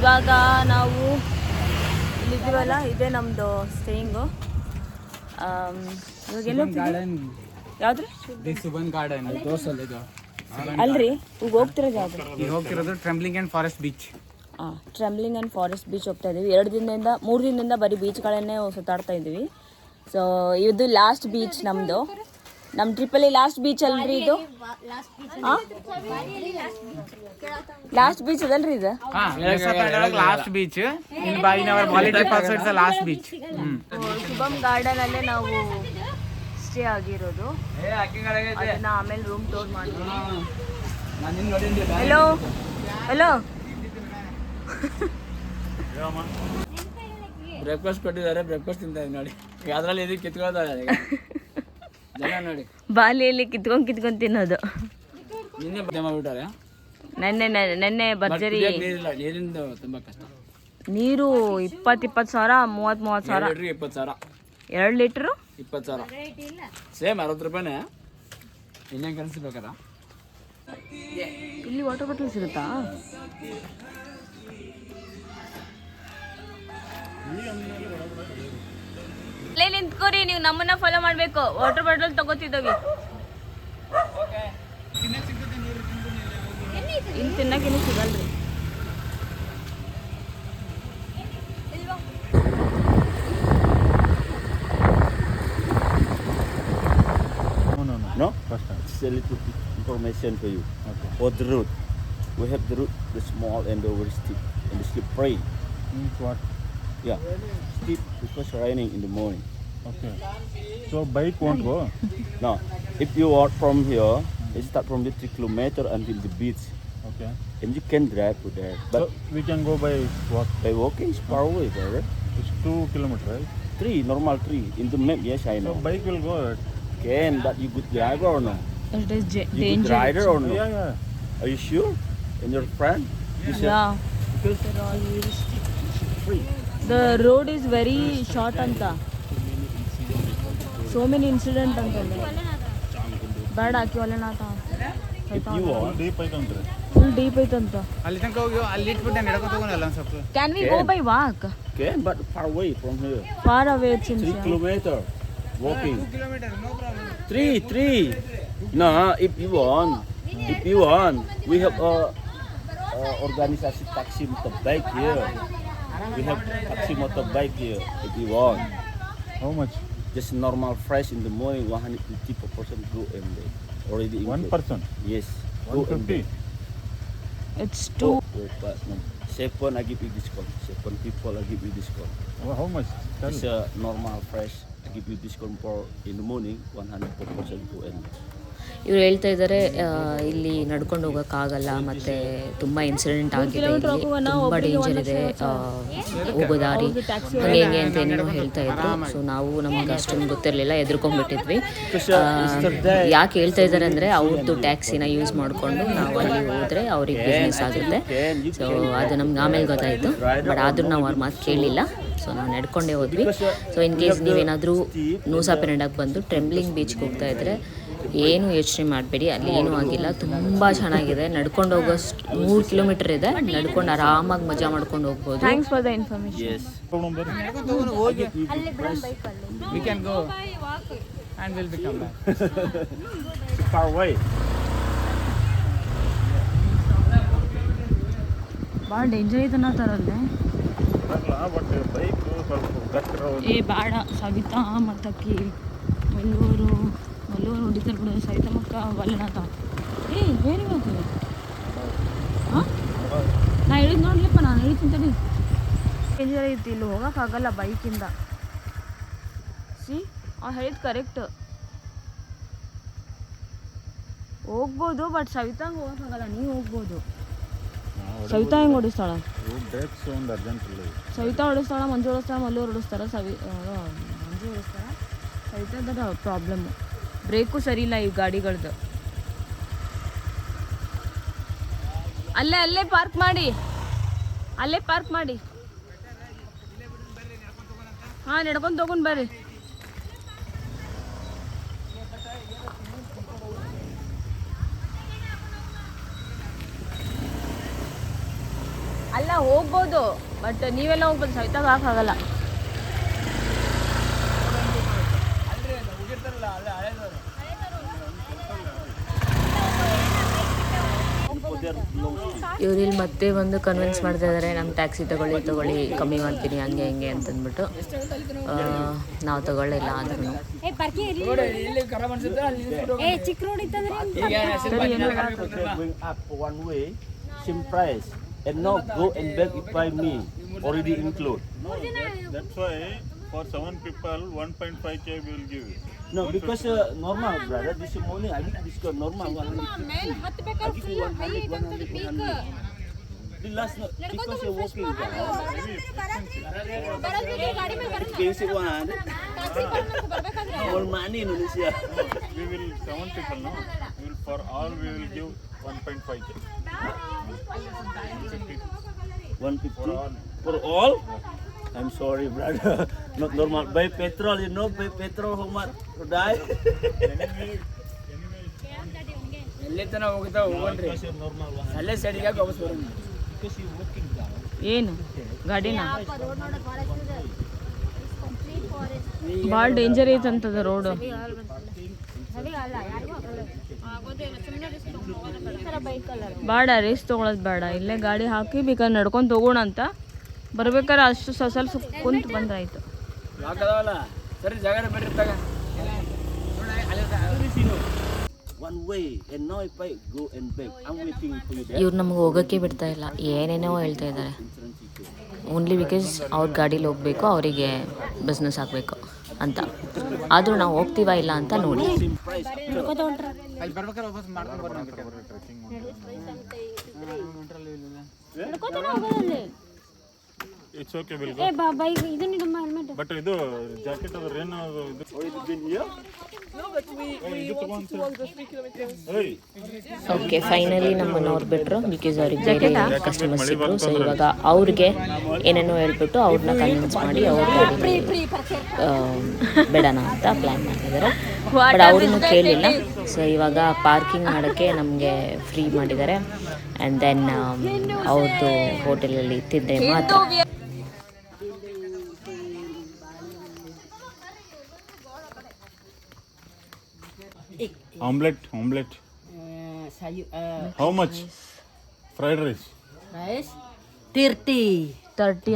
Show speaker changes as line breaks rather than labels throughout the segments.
ಇವಾಗ ನಾವು ಇಲ್ಲಿದ್ದೀವಲ್ಲ, ಇದೇ ನಮ್ಮದು ಸ್ಟೇಯಿಂಗು. ಇವಾಗ ಎಲ್ಲ ಯಾವ್ದ್ರಿ?
ಸುಬನ್ ಗಾರ್ಡನ್
ಅಲ್ರಿ, ಈಗ ಹೋಗ್ತಿರೋದು ಯಾವ್ದು?
ಈಗ ಹೋಗ್ತಿರೋದು trembling and forest beach.
Trembling and forest beach ಹೋಗ್ತಾ ಇದ್ದೀವಿ. 3 ದಿನದಿಂದ ಬರೀ ಬೀಚ್ಗಳನ್ನೇ ಸುತ್ತಾಡ್ತಾ ಇದ್ದೀವಿ. ಸೊ ಇದು ಲಾಸ್ಟ್ ಬೀಚ್ ನಮ್ಮದು. ನಮ್ಮ ಟ್ರಿಪ್ಪಲ್ಲಿ ಲಾಸ್ಟ್ ಬೀಚ್ ಅಲ್ರಿ ಇದು? ಲಾಸ್ಟ್ ಬೀಚ್ ಅದಲ್ರಿ ಇದು?
Last beach. In by in our Bali trip also it's last beach.
Shubham garden ಅಲ್ಲೇ ನಾವು ಸ್ಟೇ ಆಗಿರೋದು. ಅದನ್ನ ಆಮೇಲೆ ರೂಮ್ ಟೂರ್ ಮಾಡ್ತೀವಿ. ಹಲೋ ಹಲೋ,
ಬ್ರೇಕ್ಫಾಸ್ಟ್ ಕೊಟ್ಟಿದ್ದಾರೆ, ಬ್ರೇಕ್ಫಾಸ್ಟ್ ತಿಂತಾ ಇದ್ದೀನಿ ನೋಡಿ. ಅದ್ರಲ್ಲಿ ಇದಕ್ಕೆ ಕಿತ್ಕೊಳ್ತಾರೆ ಜನ ನೋಡಿ.
ಬಾಲಿಯಲ್ಲಿ ಕಿತ್ಕೊಂಡ್ ತಿನ್ನೋದು.
ನಿನ್ನೆ ಬಟ್ಟೆ ಮಾಡ್ಬಿಟ್ಟಾರೆ.
ನೆನ್ನೆ ಭರ್ಜರಿ.
ನೀರಿಂದ ತುಂಬಾ ಕಷ್ಟ.
ನೀರು 20 ಸಾವಿರ, 30 ಸಾವಿರ.
20 ಸಾವಿರ.
2 ಲೀಟ್ರು
20 ಸಾವಿರ. ಸೇಮ್ 60 ರೂಪಾಯಿನೇ. ಇನ್ನೇನು ಕೆಲಸ ಬೇಕಾರ?
ಇಲ್ಲಿ ವಾಟರ್ ಬಾಟಲ್ ಸಿಗುತ್ತಾ? ಅಲ್ಲೇ ನಿಂತ್ಕೋರಿ, ನೀವು ನಮ್ಮನ್ನ ಫಾಲೋ ಮಾಡ್ಬೇಕು. ವಾಟರ್ ಬಾಟಲ್ ತಗೋತಿದ್ದೀವಿ. ಇನ್ನು ತಿನ್ನಕ್ಕೇನು ಸಿಗಲ್ರಿ.
No? First time. Just a little bit information for you. Okay. For the route, we have the route, the small and the very steep, and the slippery.
Means what?
Yeah, steep because raining in the morning.
Okay. So bike won't go?
Now, if you walk from here, you start from the 3 kilometer until the beach,
Okay.
and you can drive to there. But
So we can go by what?
by walking is far away, brother.
It's 2 kilometers, right?
3, normal 3. In the map, yes, I
So
know.
bike will go. Right?
Can, but you good driver or no?
It is
You good
dangerous.
rider or no?
Yeah.
Are you sure? And your friend? You said-
Yeah.
Because it's free.
The road is very short ಅಂತ. So many incident ಅಂತಂದ್ರೆ ಬೇಡ ಹಾಕಿ ಒಲೆನಾಥ.
If you want,
Deep I can try.
Full deep ಐತಂತ.
ಅಲ್ಲಿ ತನಕ ಹೋಗಿ ಅಲ್ಲಿ ಇಟ್ಬಿಟ್ಟು ನಾನು ನಡ್ಕೊಂಡು ಹೋಗೋಣ ಒಂದು ಸ್ವಲ್ಪ.
Can we go by walk?
can, but far away from here.
Far away it seems.
3 kilometer walking.
2 kilometer, no problem.
3. No, if you want, we have a organisasi taxi motorbike here. We have taxi motorbike here. If you want,
How much?
just normal fresh in the morning, 150 per person go and day. Already
One
included.
person?
Yes. Go and
150?
day.
It's too.
But no. 7 I give you discount. 7 people I give you discount.
How much? Tell
It's a normal fresh. I give you discount for in the morning 100 per person go and day.
ಇವ್ರು ಹೇಳ್ತಾ ಇದ್ದಾರೆ ಇಲ್ಲಿ ನಡ್ಕೊಂಡು ಹೋಗೋಕ್ಕಾಗಲ್ಲ, ಮತ್ತು ತುಂಬ incident ಆಗಿದೆ, ಇಲ್ಲಿ ತುಂಬ ಡೇಂಜರ್ ಇದೆ ಹೋಗೋ ದಾರಿ, ಹಾಗೆ ಹೆಂಗೆ ಅಂತ ಏನೇನೋ ಹೇಳ್ತಾ ಇದ್ರು. ಸೊ ನಾವು ನಮಗೆ ಅಷ್ಟೊಂದು ಗೊತ್ತಿರಲಿಲ್ಲ, ಎದ್ರುಕೊಂಡ್ಬಿಟ್ಟಿದ್ವಿ. ಯಾಕೆ ಹೇಳ್ತಾ ಇದ್ದಾರೆ ಅಂದರೆ ಅವ್ರದ್ದು ಟ್ಯಾಕ್ಸಿನ ಯೂಸ್ ಮಾಡಿಕೊಂಡು ನಾವು ಅಲ್ಲಿ ಹೋದರೆ ಅವ್ರಿಗೆ ಬಿಸ್ನೆಸ್ ಆಗುತ್ತೆ. ಸೊ ಅದು ನಮ್ಗೆ ಆಮೇಲೆ ಗೊತ್ತಾಯಿತು, ಬಟ್ ಆದರೂ ನಾವು ಅವ್ರ ಮಾತು ಕೇಳಲಿಲ್ಲ. ಸೊ ನಾವು ನಡ್ಕೊಂಡೇ ಹೋದ್ವಿ. ಸೊ ಇನ್ ಕೇಸ್ ನೀವೇನಾದರೂ ನೂಸಾ ಪೆರಂಡಾಗೆ ಬಂದು ಟ್ರೆಂಬ್ಲಿಂಗ್ ಬೀಚ್ಗೆ ಹೋಗ್ತಾ ಇದ್ದರೆ ಏನು ಯೋಚನೆ ಮಾಡಬೇಡಿ, ಅಲ್ಲಿ ಏನೂ ಆಗಿಲ್ಲ, ತುಂಬ ಚೆನ್ನಾಗಿದೆ. ನಡ್ಕೊಂಡು ಹೋಗೋಷ್ಟು 3 ಕಿಲೋಮೀಟರ್ ಇದೆ, ನಡ್ಕೊಂಡು ಆರಾಮಾಗಿ ಮಜಾ ಮಾಡ್ಕೊಂಡು ಹೋಗ್ಬೋದು.
Thanks for the information.
Yes.
ನಡ್ಕೊಂಡು ಹೋಗೋಣ, ಹೋಗಿ. We can go and we'll become back.
Far away.
ಭಾಳ ಡೇಂಜರ್ ಐತೆ ಅನ್ನತ್ತಾರಲ್ಲೇ.
But bike ಸ್ವಲ್ಪ ಗಟ್ಟಿ.
ಏ ಬೇಡ, ಸವಿತಾ ಮತ್ತಕ್ಕಿ ಮಲ್ಲೂರು ಹೊಡಿತಾರೆ ಬಿಡು. ಸವಿತಮ್ಮಕ್ಕ ಒಲೆನಾಥ. ಏನಿವತ್ತು ಹಾಂ ನಾ ಹೇಳಿದ್ ನೋಡ್ಲಿಪ್ಪ, ನಾನು ಹೇಳ್ತೀನಿ ತಡಿ. ಡೇಂಜರ್ ಐತಿ, ಇಲ್ಲಿ ಹೋಗೋಕ್ಕಾಗಲ್ಲ ಬೈಕಿಂದ. ಹೇಳಿದ್ ಕರೆಕ್ಟ್, ಹೋಗ್ಬೋದು, ಬಟ್ ಸವಿತಾಂಗೆ ಹೋಗೋಕ್ಕಾಗಲ್ಲ. ನೀವು ಹೋಗ್ಬೋದು. ಸವಿತಾ ಹೆಂಗೆ ಓಡಿಸ್ತಾಳ? ಸವಿತಾ ಓಡಿಸ್ತಾಳ, ಮಂಜು ಓಡಿಸ್ತಾಳ, ಮಲ್ಲೂರು ಓಡಿಸ್ತಾರ, ಮಂಜು ಓಡಿಸ್ತಾಳ. ಸವಿತಾದ ಪ್ರಾಬ್ಲಮ್ಮು, ಬ್ರೇಕು ಸರಿ ಇಲ್ಲ ಈ ಗಾಡಿಗಳದ್ದು. ಅಲ್ಲೇ ಪಾರ್ಕ್ ಮಾಡಿ, ಹಾಂ ನಡ್ಕೊಂಡು ತಗೊಂಡು ಬರ್ರಿ. ಅಲ್ಲ ಹೋಗ್ಬೋದು, ಬಟ್ ನೀವೆಲ್ಲ ಹೋಗ್ಬೋದು, ಸವಿತಾಗ ಹಾಕಾಗಲ್ಲ.
ಇವ್ರು ಇಲ್ಲಿ ಮತ್ತೆ ಒಂದು ಕನ್ವಿನ್ಸ್ ಮಾಡ್ತಾ ಇದ್ದಾರೆ, ನಮ್ಮ ಟ್ಯಾಕ್ಸಿ ತಗೊಳ್ಳಿ ಕಮ್ಮಿ ಮಾಡ್ತೀನಿ ಹಂಗೆ ಹಿಂಗೆ ಅಂತಂದ್ಬಿಟ್ಟು. ನಾವು ತಗೊಳ್ಳಿಲ್ಲ ಆದ್ರೂ.
One way, same price, and not go and back if by me already include.
That's why for 7 people 1.5k we will give you.
No, because normal brother, this morning I think this is normal 100. The last no, because you're walking. Basic one. All money in Indonesia.
We will 7 people, no? We will for all we will give 1.5k.
150 for all. I'm sorry, brother. Not normal. Buy petrol, you know, buy petrol how much to die.
ಎಲ್ಲೇ ತನ ಹೋಗ್ತಾ ಹೋಗ್ರಿ, ಅಲ್ಲೇ ಸೈಡಿಗೆ ವಾಪಸ್ ಬರೋಣ.
ಏನು ಗಾಡಿನ ಭಾಳ ಡೇಂಜರ್ ಐತಂತದ ರೋಡು. ಬೇಡ ರೇಸ್ ತೊಗೊಳೋದು ಬೇಡ, ಇಲ್ಲೇ ಗಾಡಿ ಹಾಕಿ ಬೇಕಾದ್ರೆ ನಡ್ಕೊಂಡು ಹೋಗೋಣ ಅಂತ. ಬರ್ಬೇಕಾದ್ರೆ ಅಷ್ಟು ಸ್ವಲ್ಪ ಕುಂತು ಬಂದ್ರಾಯ್ತು.
ಯಾಕದವಲ್ಲ ಸರಿ ಜಾಗ ಬೇರೆ ಇರ್ತಾಗ.
One way, and now if I go and back, I'm waiting for you there.
ಇವ್ರು ನಮ್ಗೆ ಹೋಗೋಕ್ಕೆ ಬಿಡ್ತಾ ಇಲ್ಲ, ಏನೇನೋ ಹೇಳ್ತಾ ಇದ್ದಾರೆ. ಓನ್ಲಿ ಬಿಕಾಸ್ ಅವ್ರ ಗಾಡೀಲಿ ಹೋಗಬೇಕು, ಅವರಿಗೆ ಬಿಸ್ನೆಸ್ ಆಗಬೇಕು ಅಂತ. ಆದರೂ ನಾವು ಹೋಗ್ತೀವ ಇಲ್ಲ ಅಂತ ನೋಡಿ.
ಅಲ್ಲಿ ಬರ್ಬೇಕಾದ್ರೆ ವಾಪಸ್ ಮಾಡ್ಕೊಂಡು ಬರೋಣ.
It's okay, we'll go. But ಇದು ಜಾಕೆಟ್ ಅದ್ರ ಏನು ಇದು
ಓಕೆ, ಫೈನಲಿ ನಮ್ಮನ್ನು ಅವ್ರು ಬಿಟ್ಟರು, ಬಿಕಾಸ್ ಅವ್ರಿಗೆ ಬೇರೆ ಕಸ್ಟಮರ್ಸ್ ಇದ್ರು. ಸೊ ಇವಾಗ ಅವ್ರಿಗೆ ಏನೇನೋ ಹೇಳ್ಬಿಟ್ಟು ಅವ್ರನ್ನ ಕನ್ವಿನ್ಸ್ ಮಾಡಿ ಅವ್ರ ಬೇಡಣ ಅಂತ ಪ್ಲ್ಯಾನ್ ಮಾಡ್ತಿದ್ದಾರೆ. ಬಟ್ ಅವ್ರನ್ನೂ ಕೇಳಲಿಲ್ಲ. ಸೊ ಇವಾಗ ಪಾರ್ಕಿಂಗ್ ಮಾಡೋಕ್ಕೆ ನಮಗೆ ಫ್ರೀ ಮಾಡಿದ್ದಾರೆ. ಆ್ಯಂಡ್ ದೆನ್ ಅವ್ರದ್ದು ಹೋಟೆಲಲ್ಲಿ ತಿಂದರೆ ಮಾತ್ರ.
Omelette. How much? Fried rice.
30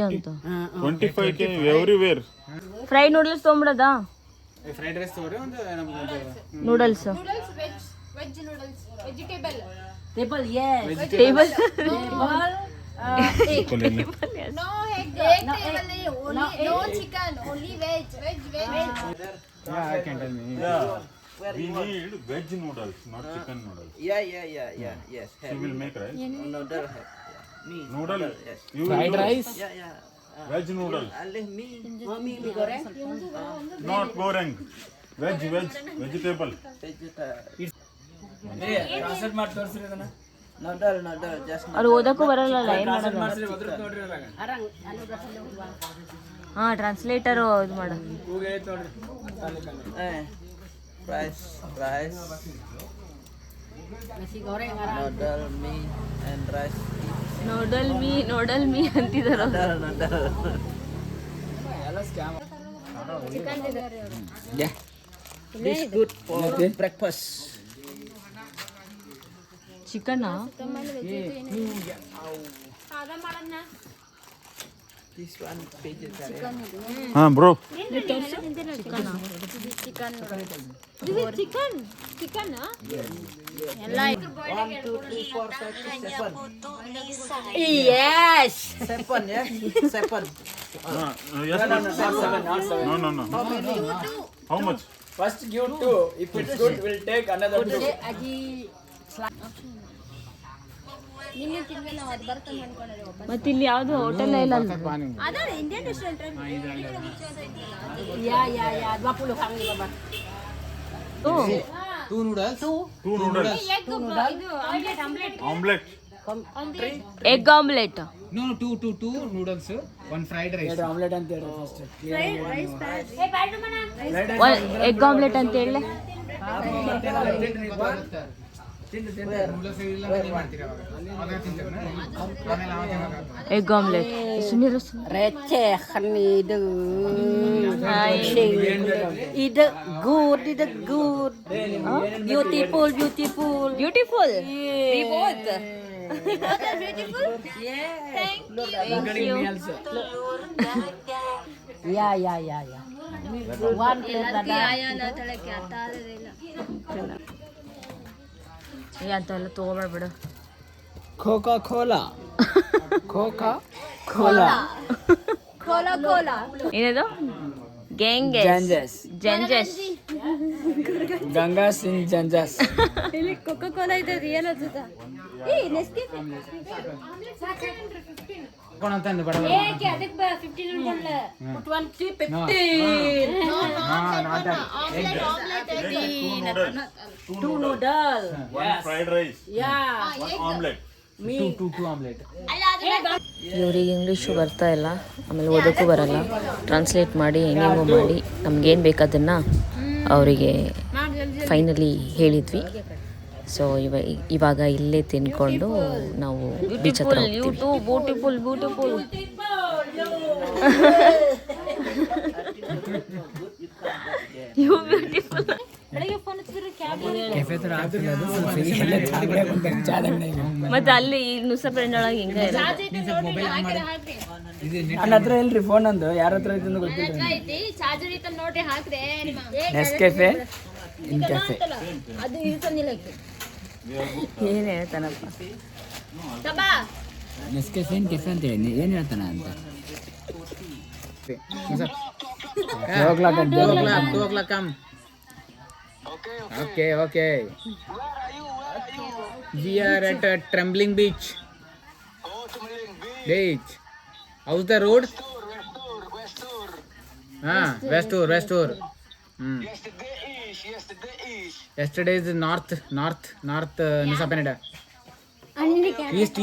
ಅಂತ.
25k everywhere.
ಫ್ರೈಡ್ ನೂಡಲ್ಸ್ ತೊಗೊಂಬಿಡೋದ?
ಫ್ರೈಡ್ ರೈಸ್ ತಗೋರಿ, ಒಂದು ನಮ್ಗೆ
noodles
Table, yes.
Table
No chicken, only veg.
I can tell me.
Yeah.
We need veg noodles, not chicken noodles.
Yes.
You will make rice.
Noodle. Me.
Noodle. You
Fried rice.
Yeah.
Veg noodle.
Only me.
Not goreng. Veg. Vegetable.
Translate ಮಾಡಿ ತೋರಿಸ್ರಿ ಅದನ್ನ.
Noodle. Just
ಅವ್ರು ಓದಕ್ಕೂ ಬರಲ್ಲಲ್ಲ, ಏನು
translate
ಮಾಡೋದು?
ಮಾಡಿಸ್ರಿ, ಒದ್ರತ್ ನೋಡ್ರಿ ಅದ್ರಾಗ.
ಹಾಂ, ಟ್ರಾನ್ಸ್ಲೇಟರು ಇದು ಮಾಡು.
ಕೂಗ್ ಐತ್ ನೋಡ್ರಿ.
rice. Noodle me and rice.
Noodle me ಅಂತಿದಾರ.
ಎಲ್ಲ scam.
This good for breakfast.
Chicken
This one vegetarian.
Bro.
Chicken.
1, 2, 3, 4, 5, 6, 7.
Yes.
7, yeah? 7.
Yes.
Not seven.
No. How much?
First give 2. If it's good, we'll take another 2.
ಮತ್ತೆ ಇಲ್ಲಿ ಯಾವ್ದು hotel ಇಲ್ಲ ಅಲ್ಲ?
Ada Indian restaurant. Yeah. 20 kang ni baba.
2 noodles.
2 noodles. Omelette.
Egg omelette.
No, 2 noodles. 1 fried rice. Omelette ಅಂತ ಹೇಳಿ first.
Egg omelette ಅಂತ ಹೇಳಿ. Egg omelette ಸುನೀರು
Receh itu. Ide good, ide good. Beautiful, beautiful.
Beautiful we both
Ya, ya, ya, ya. One plate ada.
ಅಂತೆಲ್ಲ ತಗೋಬೇಡ
Coca Cola. Coca
Cola
ಏನದು ಗ್ಯಾಂಗೆಸ್
Janjas.
ಜಂಜಸ್
Ganga Singh Janjas.
ಇಲ್ಲಿ Coca Cola ಇದೆ real ಅನ್ಸುತ್ತಾ ಏ Nescafe
ಕೊಣಂತಂದು ಬಡ
ಏಕೆ ಅದಕ್ಕೆ 15 ಅನ್ಕೊಂಡ್ಲೆ
2 noodle.
One fried rice.
Yeah.
One omelette.
two omelette.
ಇವ್ರಿಗೆ ಇಂಗ್ಲೀಷು ಬರ್ತಾ ಇಲ್ಲ, ಆಮೇಲೆ ಓದೋಕ್ಕೂ ಬರಲ್ಲ. ಟ್ರಾನ್ಸ್ಲೇಟ್ ಮಾಡಿ ಹೆಂಗೆಂಗೋ ಮಾಡಿ ನಮ್ಗೇನು ಬೇಕದನ್ನು ಅವರಿಗೆ ಫೈನಲಿ ಹೇಳಿದ್ವಿ. ಸೊ ಇವಾಗ ಇಲ್ಲೇ ತಿನ್ಕೊಂಡು ನಾವು ಬೀಚ್ ಹತ್ರ ಹೋಗ್ತೀವಿ.
ಬ್ಯೂಟಿಫುಲ್ ಯು ಬ್ಯೂಟಿಫುಲ್
ಬೆಳಿಗ್ಗೆ ಫೋನ್ ಹಚ್ಚಿದ್ರೆ ಕ್ಯಾಬ್
ಕೆಫೆ ತರ ಆಗ್ತಿಲ್ಲ ಅದು ಎಲ್ಲ ಚಾರ್ಗೆ ಬಂದಂಗೆ ಚಾದಂಗನೆ
ಮತ್ತೆ ಅಲ್ಲಿ ಈ ನುಸಪೆಂಡ್ ಒಳಗೆ ಹಿಂಗೆ
ನನ್ನ ಹತ್ರ ಇಲ್ರಿ ಫೋನ್ ಅಂದು ಯಾರ ಹತ್ರ ಐತೆ ಅಂತ ಗೊತ್ತಿಲ್ಲ.
ಐತಿ ಚಾರ್ಜರ್ ಇತ್ತ ನೋಡ್ರಿ ಹಾಕ್ರೆ
ನೆಸ್ಕೆಫೆ ಇನ್ ಕೆಫೆ
ಅದು ಇರ್ತಂದಿಲ್ಲ
ಏನು ಹೇಳ್ತಾನಪ್ಪ
ತಬಾ
ನೆಸ್ಕೆಫೆ ಇನ್ ಕೆಫೆ ಅಂತ ಹೇಳಿ ಏನು ಹೇಳ್ತಾನ ಅಂತ. 2 o'clock come. Okay. We are at Trembling Beach. How's the road? West Tour. Yesterday is north Nusa Penida. East.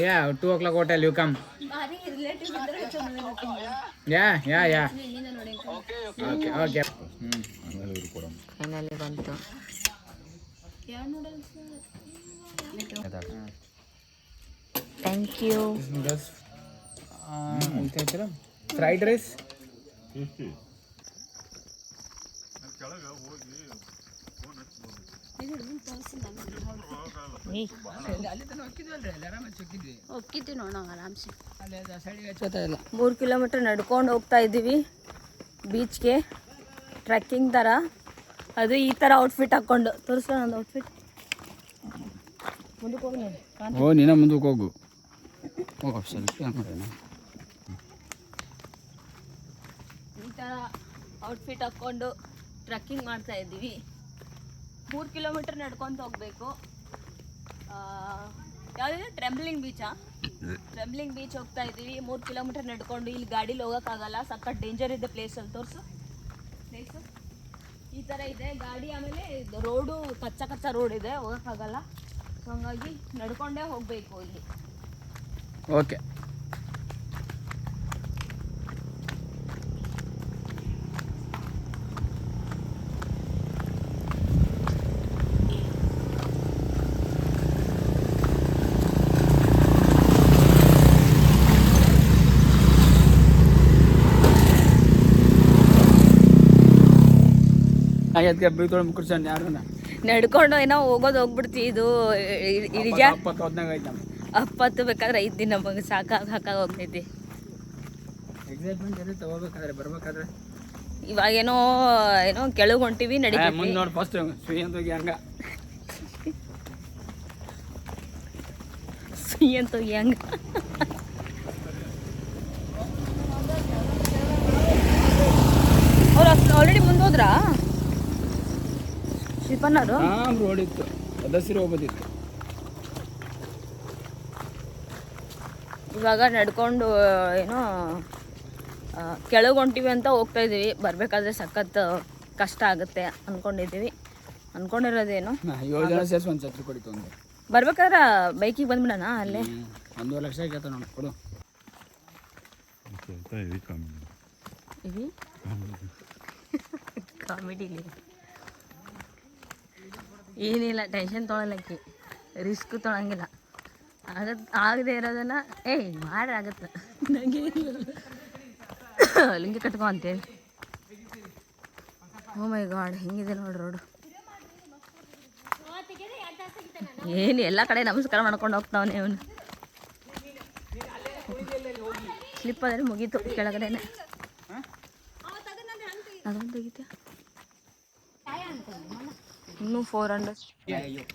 Yeah, 2 o'clock hotel you come. Yeah. Okay.
Finally ಬಂತು. Thank you.
Fried rice.
ಹೋಗ್ತಿದ್ವಿ ನೋಡೋಣ ಆರಾಮ್ಸೆ
3 kilometre ನಡ್ಕೊಂಡು ಹೋಗ್ತಾ ಇದ್ದೀವಿ ಬೀಚ್ಗೆ, trekking ಥರ. ಅದು ಈ ಥರ ಔಟ್ಫಿಟ್ ಹಾಕ್ಕೊಂಡು ತೋರಿಸ್ಲಾ ನಂದು ಔಟ್ಫಿಟ್. ಮುಂದಕ್ಕೆ ಹೋಗಿ
ನೀನ ಮುಂದಕ್ಕೆ ಹೋಗು.
ಈ ಥರ ಔಟ್ಫಿಟ್ ಹಾಕ್ಕೊಂಡು ಟ್ರೆಕ್ಕಿಂಗ್ ಮಾಡ್ತಾ ಇದ್ದೀವಿ. 3 ಕಿಲೋಮೀಟರ್ ನಡ್ಕೊತ ಹೋಗಬೇಕು. ಯಾವುದಿದೆ ಟ್ರೆಂಬ್ಲಿಂಗ್ ಬೀಚ್ ಹೋಗ್ತಾ ಇದ್ದೀವಿ. 3 ಕಿಲೋಮೀಟರ್ ನಡ್ಕೊಂಡು. ಇಲ್ಲಿ ಗಾಡೀಲಿ ಹೋಗೋಕ್ಕಾಗಲ್ಲ, ಸಖತ್ ಡೇಂಜರ್ ಇದೆ ಪ್ಲೇಸಲ್ಲಿ. ತೋರಿಸು ಪ್ಲೇಸು ಈ ಥರ ಇದೆ ಗಾಡಿ. ಆಮೇಲೆ ರೋಡು ಕಚ್ಚಾ ರೋಡ್ ಇದೆ, ಹೋಗೋಕ್ಕಾಗಲ್ಲ. ಸೊ ಹಂಗಾಗಿ ನಡ್ಕೊಂಡೇ ಹೋಗಬೇಕು ಇಲ್ಲಿ.
ಓಕೆ.
ನಡ್ಕೊಂಡು ಏನೋ ಹೋಗ್ಬಿಡ್ತೀವಿ. ಇದು ನಿಜ. 20 ಬೇಕಾದ್ರೆ 5 ದಿನ ನಮಗೆ ಸಾಕಾಗಿ ಹೋಗ್ತೈತಿ. ಇವಾಗೇನೋ ಕೆಳಗೆ ಹೊಂಟಿವಿ, ನಡೀತೀವಿ. ಸುಯಿ ಅಂತ ಹೋಗಿ ಹಂಗ ಅವ್ರು ಆಲ್ರೆಡಿ ಮುಂದೆ ಹೋದ್ರಾ ಶಿಲ್ಪನ್ನವರು?
ರೋಡ್ ಇತ್ತು, ಅದಸಿರು ಹೋಗೋದಿತ್ತು.
ಇವಾಗ ನಡ್ಕೊಂಡು ಏನೋ ಕೆಳಗೆ ಹೊಂಟಿವಿ ಅಂತ ಹೋಗ್ತಾ ಇದೀವಿ. ಬರ್ಬೇಕಾದ್ರೆ ಸಖತ್ ಕಷ್ಟ ಆಗುತ್ತೆ ಅನ್ಕೊಂಡಿರೋದೇನು.
7 ಜನ ಸೇರಿಸಿ ಒಂದು ಛತ್ರಿ ಕೊಡಿತು.
ಬರ್ಬೇಕಾದ್ರೆ ಬೈಕಿಗೆ ಬಂದ್ಬಿಡೋಣ. ಅಲ್ಲೇ
1.5 ಲಕ್ಷ ಕೇಳ್ತಾ ನೋಡಿ ಕೊಡು.
ಕಾಮಿಡಿಲಿ ಏನಿಲ್ಲ ಟೆನ್ಷನ್ ತೊಗೊಳಕ್ಕೆ, ರಿಸ್ಕ್ ತೊಗೊಳಂಗಿಲ್ಲ. ಆಗದೆ ಇರೋದನ್ನ ಮಾಡ್ರೆ ಆಗತ್ತೆ, ನನಗೆ ಲಿಂಗಿ ಕಟ್ಕೊ ಅಂತೇಳಿ. ಓ ಮೈ ಗಾಡ್, ಹೆಂಗಿದೆ ನೋಡಿ ರೋಡು. ಏನು ಎಲ್ಲ ಕಡೆ ನಮಸ್ಕಾರ ಮಾಡ್ಕೊಂಡು ಹೋಗ್ತಾವನೆ ಅವನು. ಸ್ಲಿಪ್ ಆದರೆ ಮುಗೀತು ಕೆಳಗಡೆನೆ. ಅದೊಂದು ತೆಗಿತ ಇನ್ನೂ 400.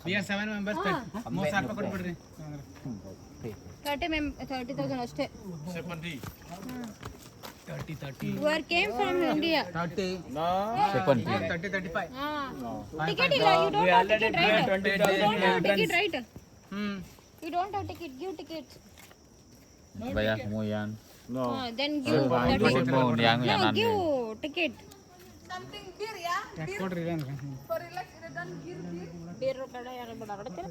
We are 7 members. 3000 ಕೊಟ್ಬಿಡ್ರಿ.
30,000 ಅಷ್ಟೇ.
70.
30.
You are came from India.
30.
No.
30, 35.
Ticket ಇಲ್ಲ, you don't have ticket, right? You don't have ticket, right? You don't have ticket, give ticket.
Bayar semua yang
No.
Then give that
mau yang
no, give ticket.
ಕೊಡ್ರಿ ಅಂದ್ರೆ.
ಬೇರೆ ಕಡೆ ಯಾರು ಬಿಡಾಕತ್ತೀರ?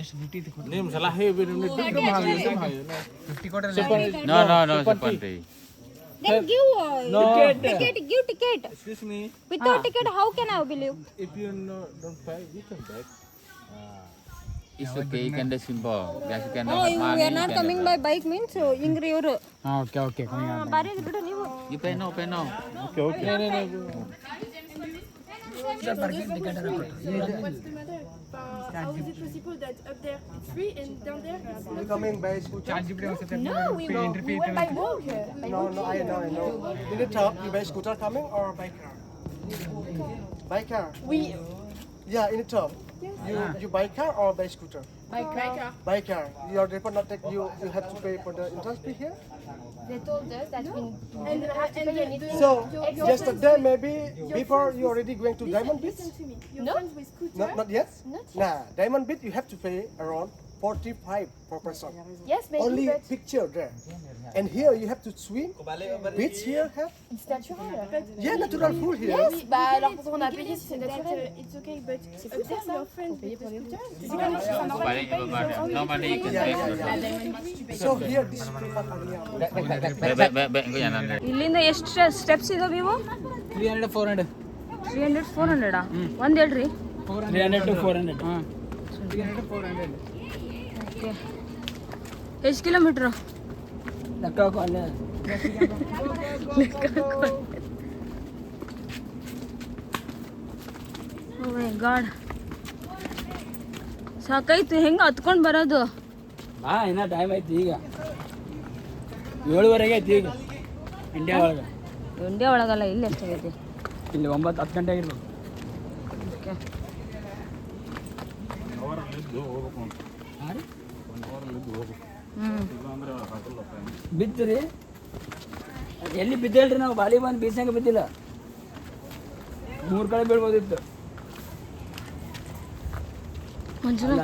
ಎಷ್ಟು duty ಇದು ಕೊಡ್ರಿ.
Nim salah he bin ni
50 ಕೊಡ್ರಿ.
no 70.
Then give ticket, give ticket.
Excuse me.
Without ticket, how can I believe?
If you don't pay, you can back.
It's okay, you can do simple. Just you can
Oh, you are not coming by bike means ingri iವರು.
Okay okay.
ಬಾರಿ ಬಿಡು ನೀವು.
You pay no.
Okay, okay.
How is it possible that up there it's free and down there it's not?
Coming by scooter?
Charge ಬಿಡಿ ಅನ್ಸುತ್ತೆ.
No, we went by walk.
No, I know. In the top, you by scooter coming or by car? By car. Yeah, in the top. You by car or by scooter?
By car.
By car. Your depot not take you have to pay for the entrance fee here.
They told us that we
And
So yesterday maybe before you already going to Diamond Beach?
listen to me. Your friends with scooter.
Not yet. Nah, Diamond Beach you have to pay around 45 per person.
yes, maybe
Only
but
picture there. And here you have to swim. Beach here have?
it's natural.
Yeah, natural pool here.
Yes, bah alors pourquoi on a payé si c'est
That
naturel?
it's okay, but up there your friends with the scooter.
Balik ke badan. Normally you can pay.
So here this is free for Korea.
Baik kau yang nanti.
ಇಲ್ಲಿಂದ ಎಷ್ಟು steps ಇದಾವೆ ಇವು?
300 400.
300 400 ಒಂದು ಹೇಳ್ರಿ.
300 to 400. 300 to 400.
Okay, ಎಷ್ಟು kilometre?
ಲೆಕ್ಕ ಹಾಕೋ ಅಲ್ಲೇ.
ಓ ಮೈ ಗಾಡ್, ಸಾಕಾಯ್ತು. ಹೆಂಗೆ ಹತ್ಕೊಂಡು ಬರೋದು?
ಬಾ, ಇನ್ನ ಟೈಮ್ ಐತಿ. ಈಗ 7:30 ಐತಿ. ಈಗ ಇಂಡಿಯಾ ಒಳಗೆ.
ಇಂಡಿಯಾ ಒಳಗಲ್ಲ, ಇಲ್ಲಿ ಎಷ್ಟಾಗೈತಿ?
ಇಲ್ಲಿ 9-10 ಗಂಟೆ ಆಗಿರ್ಬೇಕು.
ಓಕೆ,
ಅವರಲ್ಲಿದ್ದು ಹೋಗ್ಬೇಕು ಅಂತ. 1 ಅವರಲ್ಲಿದ್ದು ಹೋಗ್ಬೇಕು. ಇಲ್ಲ ಅಂದ್ರೆ ಆಗಲ್ಲ ಟೈಮ್.
ಬಿದ್ದ್ರಿ ಎಲ್ಲಿ ಬಿದ್ದೇಳ್ರಿ? ನಾವು ಬಾಲಿ ಬಂದು ಬೀಸಂಗೆ ಬಿದ್ದಿಲ್ಲ. 3 ಕಡೆ ಬೀಳ್ಬೋದಿತ್ತು.
ಮಂಜುನಾಥ್